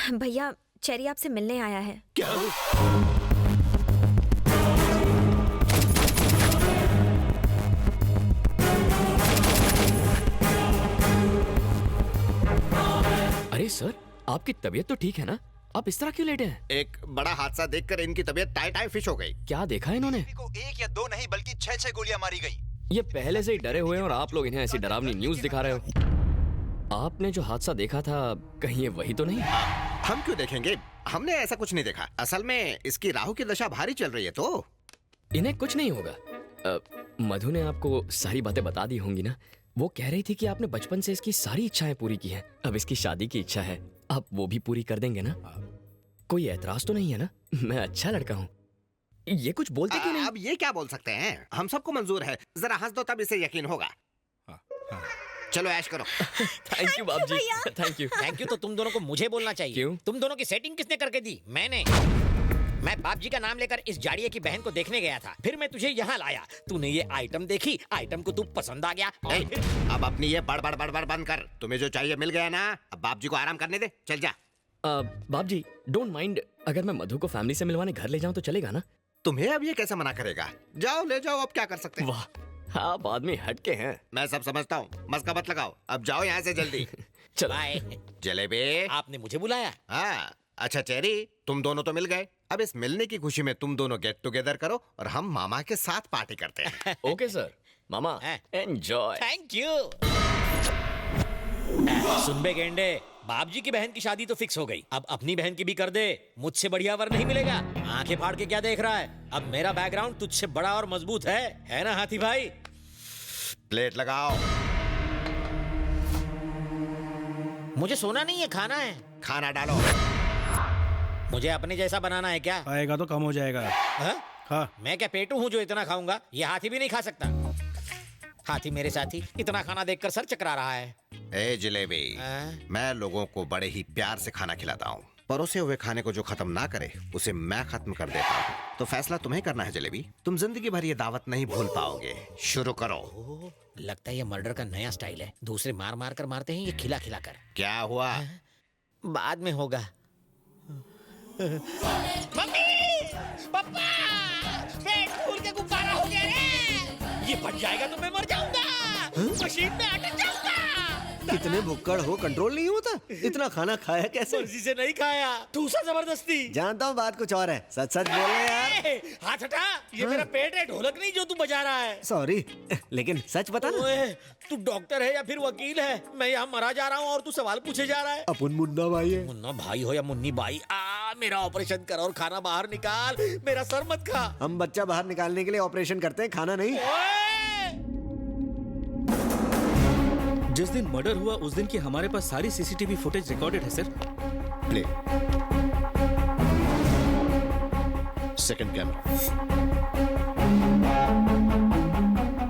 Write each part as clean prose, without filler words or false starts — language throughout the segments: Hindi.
भैया, चेरी आपसे मिलने आया है। क्या? अरे सर, आपकी तबीयत तो ठीक है ना? आप इस तरह क्यों लेटे हैं? एक बड़ा हादसा देखकर इनकी तबीयत टाई फिश हो गई। क्या देखा इन्होंने? को 1 या 2 नहीं बल्कि 6 गोलियां मारी गई। ये पहले से ही डरे हुए हैं और आप लोग इन्हें ऐसी डरावनी न्यूज़ दिखा रहे हो। आपने जो हादसा देखा था, कहीं ये वही तो नहीं? हम क्यों देखेंगे? हमने ऐसा कुछ नहीं देखा। असल में इसकी राहु की दशा भारी चल रही है तो इन्हें कुछ नहीं होगा। मधु ने आपको सारी बातें बता दी होंगी ना? वो कह रही थी कि आपने बचपन से इसकी सारी इच्छाएं पूरी की हैं। अब इसकी शादी की इच्छा है, आप वो भी पूरी कर देंगे ना? कोई ऐतराज तो नहीं है ना? मैं अच्छा लड़का हूँ। ये कुछ बोलते क्यों नहीं? अब ये क्या बोल सकते हैं? हम सबको मंजूर है। जरा हंस दो तब इसे यकीन होगा। चलो ऐश करो। थैंक यू बाप जी, थैंक यू। थैंक यू तो तुम दोनों को मुझे बोलना चाहिए। क्यों? तुम दोनों की सेटिंग किसने करके दी? मैंने। मैं बाप जी का नाम लेकर इस जाड़िये की बहन को देखने गया था, फिर मैं तुझे यहाँ लाया। तूने ये आइटम देखी, आइटम को तू पसंद आ गया और फिर... अब अपनी ये बड़ बंद कर। तुम्हें जो चाहिए मिल गया ना, अब बाप जी को आराम करने दे। चल जा। बाप जी, डोंट माइंड अगर मैं मधु को फैमिली से मिलवाने घर ले जाऊं तो चलेगा ना? तुम्हें अब ये कैसे मना करेगा? जाओ ले जाओ, अब क्या कर सकते हैं। वाह, आप आदमी हटके हैं। मैं सब समझता हूँ, मस्का मत लगाओ। अब जाओ यहाँ से जल्दी। चलो। बाय। जलेबी। आपने मुझे बुलाया? हाँ, अच्छा चेरी, तुम दोनों तो मिल गए। अब इस मिलने की खुशी में तुम दोनों गेट टुगेदर करो और हम मामा के साथ पार्टी करते हैं। Okay sir. मामा, एंजॉय। Thank you. सुन बे गेंडे, बाप जी की बहन की शादी तो फिक्स हो गई, अब अपनी बहन की भी कर दे। मुझसे बढ़िया वर नहीं मिलेगा। आंखें फाड़ के क्या देख रहा है? अब मेरा बैकग्राउंड तुझसे बड़ा और मजबूत है ना हाथी भाई? प्लेट लगाओ। मुझे सोना नहीं है, खाना है। खाना डालो। मुझे अपने जैसा बनाना है क्या? आएगा तो कम हो जाएगा। हा? खा। मैं क्या पेटू हूँ जो इतना खाऊंगा? ये हाथी भी नहीं खा सकता। हाथी मेरे साथी इतना खाना देखकर सर चकरा रहा है। ए जलेबी, मैं लोगों को बड़े ही प्यार से खाना खिलाता हूँ। परोसे हुए खाने को जो खत्म ना करे उसे मैं खत्म कर देता हूँ। तो फैसला तुम्हें करना है जलेबी। तुम जिंदगी भर ये दावत नहीं भूल पाओगे। शुरू करो। लगता है ये मर्डर का नया स्टाइल है। दूसरे मार मार कर मारते हैं, ये खिला खिला कर। क्या हुआ? बाद में होगा। मम्मी, पापा, पेट फूल के गुब्बारा हो गया रे। ये फट जाएगा तो मैं मर जाऊंगा। मशीन में अटक जाऊंगा। इतने भुक्कड़ हो, कंट्रोल नहीं होता? इतना खाना खाया कैसे? मर्जी से नहीं खाया, ठूसा जबरदस्ती। जानता हूँ बात कुछ और है, सच सच बोल रहे यार। हाथ हटा, ये मेरा पेट है, ढोलक नहीं जो तू बजा रहा है। सॉरी, लेकिन सच बता ना। ओए, तू डॉक्टर है या फिर वकील है? मैं यहाँ मरा जा रहा हूँ और तू सवाल पूछे जा रहा है। अपन मुन्ना भाई है। मुन्ना भाई हो या मुन्नी बाई, मेरा ऑपरेशन कर और खाना बाहर निकाल। मेरा सर मत खा। हम बच्चा बाहर निकालने के लिए ऑपरेशन करते हैं, खाना नहीं। जिस दिन मर्डर हुआ उस दिन की हमारे पास सारी सीसीटीवी फुटेज रिकॉर्डेड है sir. Play. Second camera,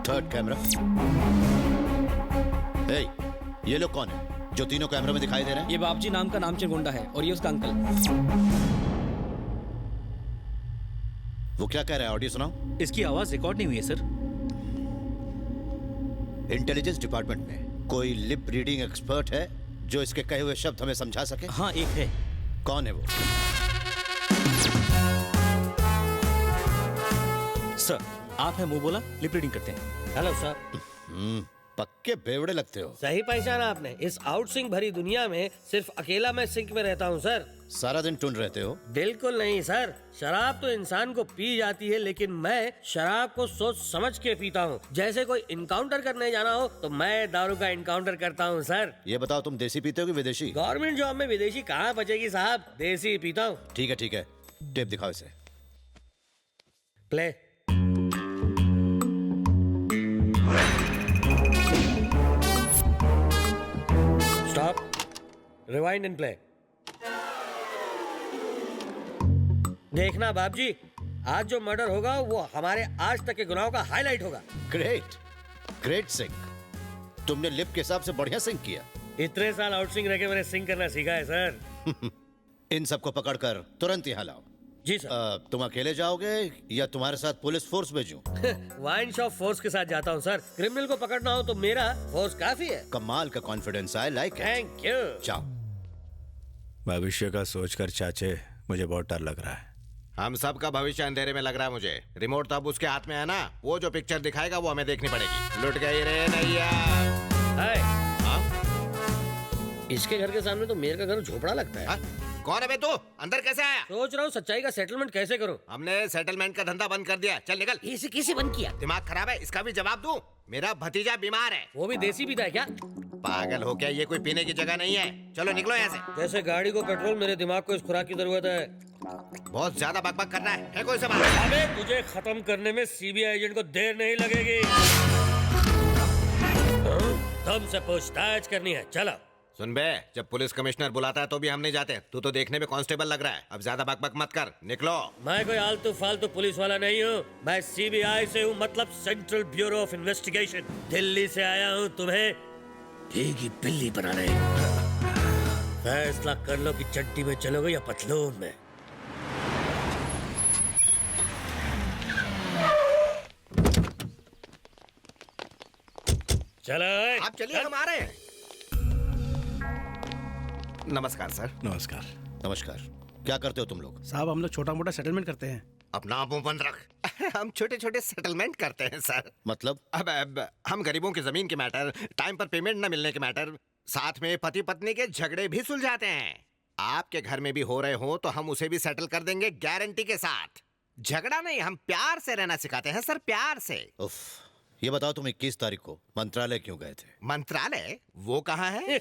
third camera. ए, ये लोग कौन है जो तीनों कैमरे में दिखाई दे रहे हैं? ये बापजी नाम का नामचीन गुंडा है और ये उसका अंकल। वो क्या कह रहा है? ऑडियो सुनाओ। इसकी आवाज रिकॉर्ड नहीं हुई है सर। इंटेलिजेंस डिपार्टमेंट में कोई लिप रीडिंग एक्सपर्ट है जो इसके कहे हुए शब्द हमें समझा सके? हाँ, एक है। कौन है वो? सर, आप है मुंह बोला, लिप रीडिंग करते हैं। Hello sir. पक्के बेवड़े लगते हो। सही पहचाना आपने। इस आउट सिंक भरी दुनिया में सिर्फ अकेला मैं सिंक में रहता हूँ सर। सारा दिन टून रहते हो? बिल्कुल नहीं सर, शराब तो इंसान को पी जाती है, लेकिन मैं शराब को सोच समझ के पीता हूँ। जैसे कोई इनकाउंटर करने जाना हो तो मैं दारू का इनकाउंटर करता हूँ सर। ये बताओ, तुम देसी पीते हो कि विदेशी? गवर्नमेंट जॉब में विदेशी कहाँ बचेगी साहब, देसी पीता हूँ। ठीक है ठीक है, टेप दिखाओ इसे। Play. Stop, rewind and play. देखना बाप जी, आज जो मर्डर होगा वो हमारे आज तक के गुनाहों का हाईलाइट होगा। Great, great sync. तुमने लिप के हिसाब से बढ़िया सिंक किया। इतने साल आउट सिंक रह के मैंने सिंक करना सीखा है सर। इन सबको पकड़कर तुरंत यहाँ लाओ। जी सर। तुम अकेले जाओगे या तुम्हारे साथ पुलिस फोर्स भेजूं? वाइन शॉप फोर्स के साथ जाता हूँ सर। क्रिमिनल को पकड़ना हो तो मेरा फोर्स काफी है। कमाल का confidence, I like it. Thank you. जाओ। भविष्य का सोचकर चाचे मुझे बहुत डर लग रहा है। हम सब का भविष्य अंधेरे में लग रहा है मुझे। रिमोट तब उसके हाथ में है ना, वो जो पिक्चर दिखाएगा वो हमें देखनी पड़ेगी। लुट गई रे नैया। हाय, हाँ? इसके घर के सामने तो मेयर का घर झोपड़ा लगता है। हाँ? कौन है बे तू? अंदर कैसे आया? सोच रहा हूँ सच्चाई का सेटलमेंट कैसे करूँ। हमने सेटलमेंट का धंधा बंद कर दिया। चल निकल। इसे किसे बंद किया? दिमाग खराब है, इसका भी जवाब दूं? मेरा भतीजा बीमार है। वो भी देसी पीता है क्या? पागल हो क्या? ये कोई पीने की जगह नहीं है। चलो निकलो यहाँ से। जैसे गाड़ी को पेट्रोल, मेरे दिमाग को इस खुराक की जरूरत है। बहुत ज्यादा बकबक कर रहा है कोई से बात? अबे तुझे खत्म करने में सीबीआई एजेंट को देर नहीं लगेगी। तुमसे पूछताछ करनी है, चलो। सुन बे, जब पुलिस कमिश्नर बुलाता है तो भी हम नहीं जाते। तू तो देखने में कांस्टेबल लग रहा है। अब ज्यादा बकबक मत कर, निकलो। मैं कोई आलतू फालतू पुलिस वाला नहीं हूँ। मैं सीबीआई से हूँ, मतलब central bureau of investigation. Delhi से आया हूँ तुम्हें भीगी बिल्ली बनाने। फैसला कर लो कि चड्डी में चलोगे या पतलून में। चलो आप चलिए, हम आ रहे हैं। नमस्कार सर। नमस्कार। नमस्कार। क्या करते हो तुम लोग? साहब हम लोग छोटा मोटा सेटलमेंट करते हैं। अपना मुंह बंद रख। हम छोटे छोटे सेटलमेंट करते हैं सर। मतलब? अब हम गरीबों की जमीन के मैटर, टाइम पर पेमेंट न मिलने के मैटर, साथ में पति पत्नी के झगड़े भी सुलझाते हैं। आपके घर में भी हो रहे हो तो हम उसे भी सेटल कर देंगे, गारंटी के साथ। झगड़ा नहीं, हम प्यार से रहना सिखाते हैं सर, प्यार से। उफ, ये बताओ तुम 21 तारीख को मंत्रालय क्यों गए थे? मंत्रालय? वो कहाँ है?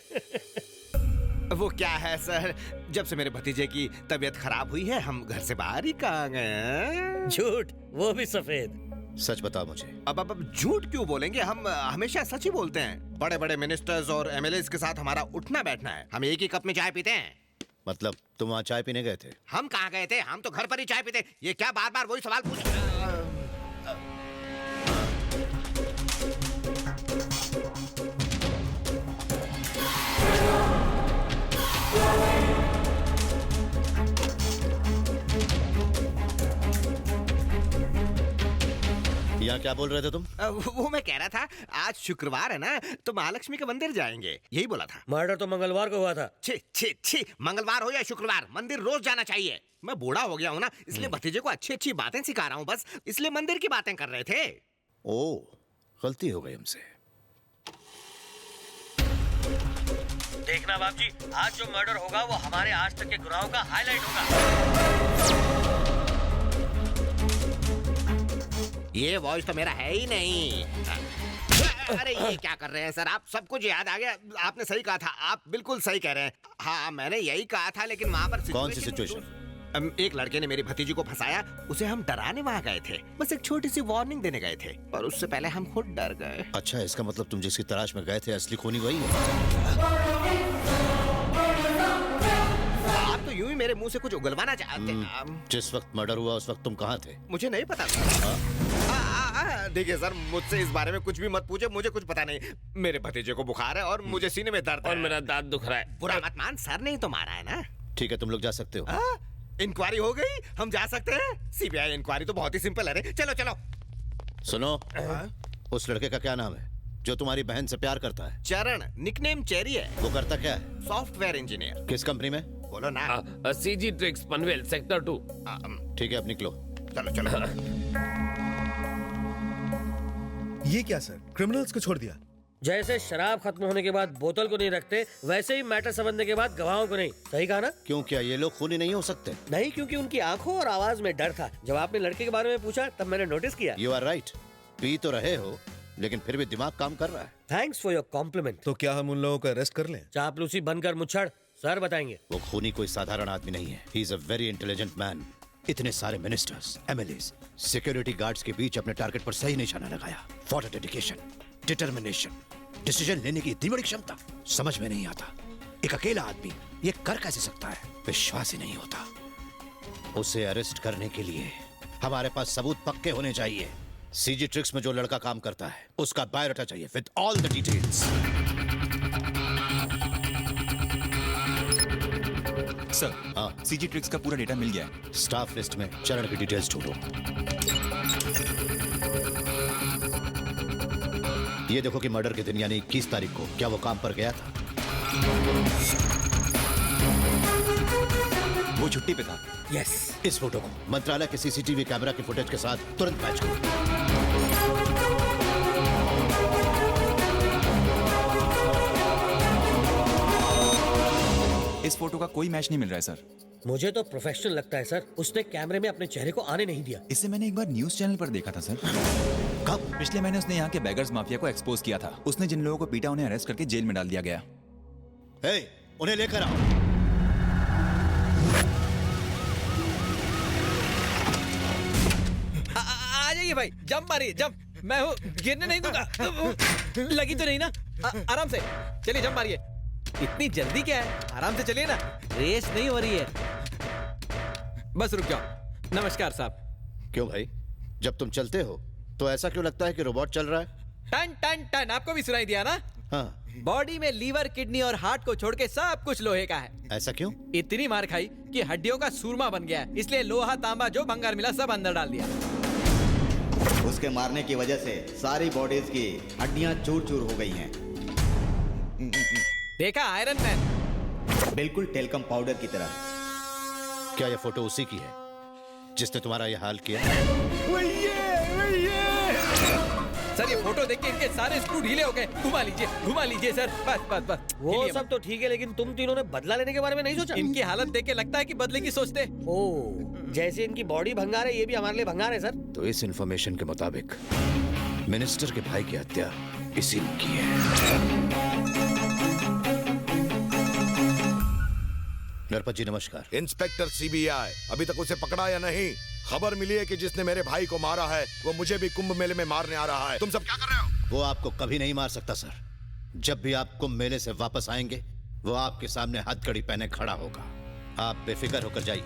वो क्या है सर, जब से मेरे भतीजे की तबीयत खराब हुई है हम घर से बाहर ही कहाँ गए हैं। झूठ, वो भी सफेद। सच बताओ मुझे। अब झूठ क्यों बोलेंगे? हम हमेशा सच ही बोलते हैं। बड़े बड़े मिनिस्टर्स और एमएलएस के साथ हमारा उठना बैठना है। हम एक ही कप में चाय पीते हैं। मतलब तुम वहाँ चाय पीने गए थे? हम कहाँ गए थे? हम तो घर पर ही चाय पीते। ये क्या बार बार वही सवाल पूछ? यहाँ क्या बोल रहे थे तुम? वो मैं कह रहा था, आज शुक्रवार है ना, तो महालक्ष्मी के मंदिर जाएंगे, यही बोला था। मर्डर तो मंगलवार को हुआ था। छी छी छी, मंगलवार हो या शुक्रवार, मंदिर रोज जाना चाहिए। मैं बूढ़ा हो गया हूँ ना, इसलिए भतीजे को अच्छी अच्छी बातें सिखा रहा हूँ, बस इसलिए मंदिर की बातें कर रहे थे। ओ, गलती हो गई हमसे। देखना बाप जी, आज जो मर्डर होगा वो हमारे आज तक के गुनाहों का हाईलाइट होगा। ये वॉइस तो मेरा है ही नहीं। अरे ये क्या कर रहे हैं सर आप? सब कुछ याद आ गया। आपने सही कहा था, आप बिल्कुल सही कह रहे हैं। हाँ मैंने यही कहा था, लेकिन वहाँ पर कौन सी सिचुएशन? एक लड़के ने मेरी भतीजी को फंसाया, उसे हम डराने वहाँ गए थे। बस एक छोटी सी वार्निंग देने गए थे, पर उससे पहले हम खुद डर गए। अच्छा, इसका मतलब तुम जिसकी तलाश में गए थे असली खूनी वही है? आप तो यूं ही मेरे मुंह से कुछ उगलवाना चाहते हैं। जिस वक्त मर्डर हुआ उस वक्त तुम कहाँ थे? मुझे नहीं पता। देखिए सर, मुझसे इस बारे में कुछ भी मत पूछे, मुझे कुछ पता नहीं। मेरे भतीजे को बुखार है और मुझे सीने में दर्द है। और मेरा दांत दुख रहा है। बुरा मत मान, सर ने ही तो मारा है ना। ठीक है, तुम लोग जा सकते हो। इंक्वायरी हो गई, हम जा सकते हैं। सीबीआई इंक्वायरी तो बहुत ही सिंपल है रे। चलो चलो। सुनो, उस लड़के का क्या नाम है जो तुम्हारी बहन से प्यार करता है? चरण, निकनेम चेरी है। वो करता क्या है? Software engineer. किस कंपनी में? बोलो ना। CG tricks Panvel sector 2। ठीक है, अब निकलो। चलो चलो। ये क्या सर, क्रिमिनल्स को छोड़ दिया? जैसे शराब खत्म होने के बाद बोतल को नहीं रखते, वैसे ही मैटर समझने के बाद गवाहों को नहीं। सही कहा ना? क्यों, क्या ये लोग खूनी नहीं हो सकते? नहीं, क्योंकि उनकी आंखों और आवाज में डर था। जब आपने लड़के के बारे में पूछा तब मैंने नोटिस किया। You are right. पी तो रहे हो लेकिन फिर भी दिमाग काम कर रहा है। Thanks for your compliment. तो क्या हम उन लोगों को अरेस्ट कर लें? चापलूसी बनकर मुच्छड़, सर बताएंगे। वो खूनी कोई साधारण आदमी नहीं है। He is a very intelligent man. इतने सारे मिनिस्टर्स, एमएलएस, सिक्योरिटी गार्ड्स के बीच अपने टारगेट पर सही निशाना लगाया। फॉर डेडिकेशन, डिटर्मिनेशन, डिसीजन लेने की इतनी बड़ी क्षमता समझ में नहीं आता। एक अकेला आदमी ये कर कैसे सकता है? विश्वास ही नहीं होता। उसे अरेस्ट करने के लिए हमारे पास सबूत पक्के होने चाहिए। सीजी ट्रिक्स में जो लड़का काम करता है उसका बायोडाटा चाहिए with all the details. Sir, हाँ, सीजी ट्रिक्स का पूरा डेटा मिल गया है। स्टाफ लिस्ट में चरण की डिटेल्स ढूंढो। ये देखो कि मर्डर के दिन यानी 21 तारीख को क्या वो काम पर गया था? वो छुट्टी पे था। यस। इस फोटो को मंत्रालय के सीसीटीवी कैमरा के फुटेज के साथ तुरंत मैच करो। इस फोटो का कोई मैच नहीं मिल रहा है सर। मुझे तो प्रोफेशनल लगता है सर, उसने कैमरे में अपने चेहरे को आने नहीं दिया। इसे मैंने एक बार न्यूज चैनल पर देखा था सर। कब? पिछले महीने उसने यहाँ के बैगर्स माफिया को एक्सपोज किया था। उसने जिन लोगों को पीटा उन्हें अरेस्ट करके जेल में डाल दिया गया। हे, उन्हें लेकर आओ। आ जाइए भाई, जंप मारिए, जंप। मैं हूँ, गिरने नहीं दूंगा। लगी तो नहीं ना? आराम से चलिए, जंप मारिए। इतनी जल्दी क्या है, आराम से चलिए ना, रेस नहीं हो रही है। बस रुक जाओ। नमस्कार साहब। क्यों भाई, जब तुम चलते हो तो ऐसा क्यों लगता है कि रोबोट चल रहा है? टन टन टन, आपको भी सुनाई दिया ना? हाँ। बॉडी में लीवर, किडनी और हार्ट को छोड़ के सब कुछ लोहे का है। ऐसा क्यों? इतनी मार खाई कि हड्डियों का सूरमा बन गया है, इसलिए लोहा तांबा जो भंगार मिला सब अंदर डाल दिया। उसके मारने की वजह से सारी बॉडीज की हड्डियां चूर चूर हो गई हैं। देखा आयरन मैन? बिल्कुल टेल्कम पाउडर की तरह। क्या यह फोटो उसी की है जिसने तुम्हारा यह हाल किया? सर ये फोटो देख के इनके सारे स्क्रू ढीले हो गए। घुमा लीजिए सर, बस बस बस। वो हिलिए सब मत। तो ठीक है, लेकिन तुम तीनों ने बदला लेने के बारे में नहीं सोचा? इनकी हालत देख के लगता है कि बदले की सोचते। ओ, जैसे इनकी बॉडी भंगार है, ये भी हमारे लिए भंगार है सर। तो इस इंफॉर्मेशन के मुताबिक मिनिस्टर के भाई की हत्या इसी ने की है। नरपत जी नमस्कार। इंस्पेक्टर सीबीआई, अभी तक उसे पकड़ा या नहीं? खबर मिली है कि जिसने मेरे भाई को मारा है वो मुझे भी कुंभ मेले में मारने आ रहा है। तुम सब क्या कर रहे हो? वो आपको कभी नहीं मार सकता सर। जब भी आप कुंभ मेले से वापस आएंगे वो आपके सामने हथकड़ी पहने खड़ा होगा। आप बेफिक्र होकर जाइए।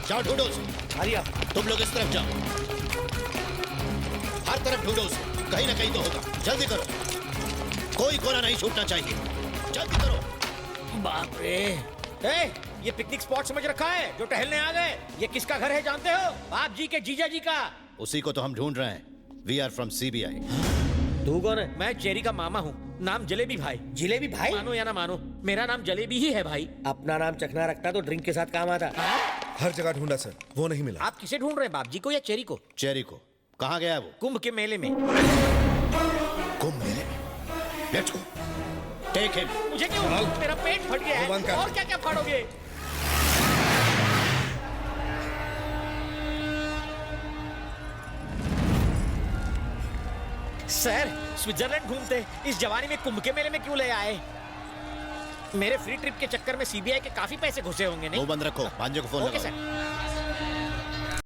जाओ ढूंढो उसे। हरिया, तुम लोग इस तरफ जाओ, हर तरफ ढूंढो उसे, कहीं ना कहीं तो होगा। जल्दी करो, कोई कोना नहीं छूटना चाहिए, जल्दी करो। बाप रे। ए, ये पिकनिक स्पॉट समझ रखा है जो टहलने आ गए? ये किसका घर है जानते हो? बाप जी के जीजा जी का। उसी को तो हम ढूंढ रहे हैं। We are from CBI. तू कौन है? मैं जेरी का मामा हूँ, नाम जलेबी भाई। जिलेबी भाई? मानो या ना मानो, मेरा नाम जलेबी ही है भाई। अपना नाम चखना रखता तो ड्रिंक के साथ काम आता। हर जगह ढूंढा सर, वो नहीं मिला। आप किसे ढूंढ रहे हैं, बाप जी को या चेरी को? चेरी को। कहाँ गया है वो? कुंभ के मेले में। कुंभ मेले? Let's go, take him. मुझे क्यों? मेरा पेट फट गया बंद है। कर। और क्या क्या फाड़ोगे? सर, स्विट्जरलैंड घूमते इस जवानी में कुंभ के मेले में क्यों ले आए? मेरे फ्री ट्रिप के चक्कर में सीबीआई के काफी पैसे घुसे होंगे नहीं? वो बंद रखो, भांजे को फोन ओके लगाओ। सर।